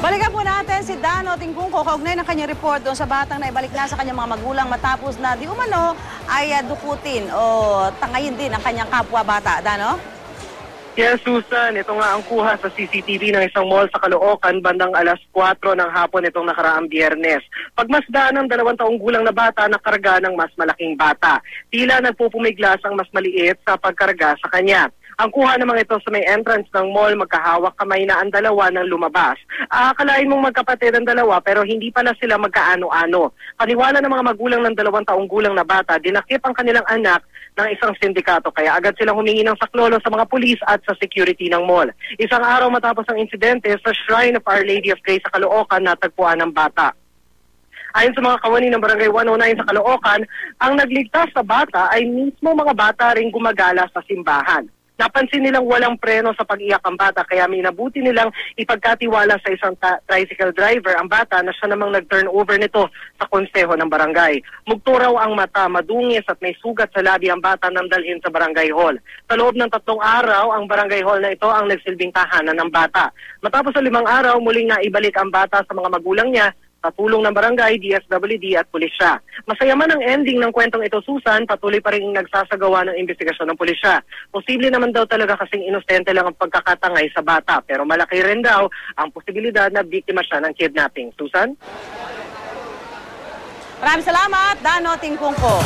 Balikan po natin si Dano Tingkungko kaugnay ng kanyang report doon sa batang na ibalik na sa kanyang mga magulang matapos na di umano ay dukutin o tangayin din ang kanyang kapwa bata. Dano? Yes, Susan. Ito nga ang kuha sa CCTV ng isang mall sa Caloocan bandang alas 4 ng hapon itong nakaraang Biyernes. Pagmasdaan ng 2 taong gulang na bata na karga ng mas malaking bata. Tila nagpupumiglas ang mas maliit sa pagkarga sa kanya. Ang kuha naman ito sa may entrance ng mall, magkahawak kamay na ang dalawa nang lumabas. Akalain mong magkapatid ang dalawa pero hindi pala sila magkaano-ano. Paniwala ng mga magulang ng 2 taong gulang na bata, dinakip ang kanilang anak ng isang sindikato kaya agad silang humingi ng saklolo sa mga pulis at sa security ng mall. Isang araw matapos ang insidente sa Shrine of Our Lady of Grace sa Caloocan natagpuan ng bata. Ayon sa mga kawani ng Barangay 109 sa Caloocan, ang nagligtas sa bata ay mismo mga bata ring gumagala sa simbahan. Napansin nilang walang preno sa pag-iyak ang bata kaya minabuti nilang ipagkatiwala sa isang tricycle driver ang bata na siya namang nag-turn over nito sa konseho ng barangay. Mugturaw ang mata, madungis at may sugat sa labi ang bata nang dalhin sa barangay hall. Sa loob ng 3 araw, ang barangay hall na ito ang nagsilbing tahanan ng bata. Matapos sa 5 araw, muling naibalik ang bata sa mga magulang niya sa tulong ng barangay, DSWD at pulisya. Masaya man ang ending ng kwentong ito, Susan, patuloy pa rin nagsasagawa ng investigasyon ng pulisya. Posible naman daw talaga kasing inosente lang ang pagkakatangay sa bata, pero malaki rin daw ang posibilidad na biktima siya ng kidnapping. Susan? Maraming salamat, Dano Tingkungko.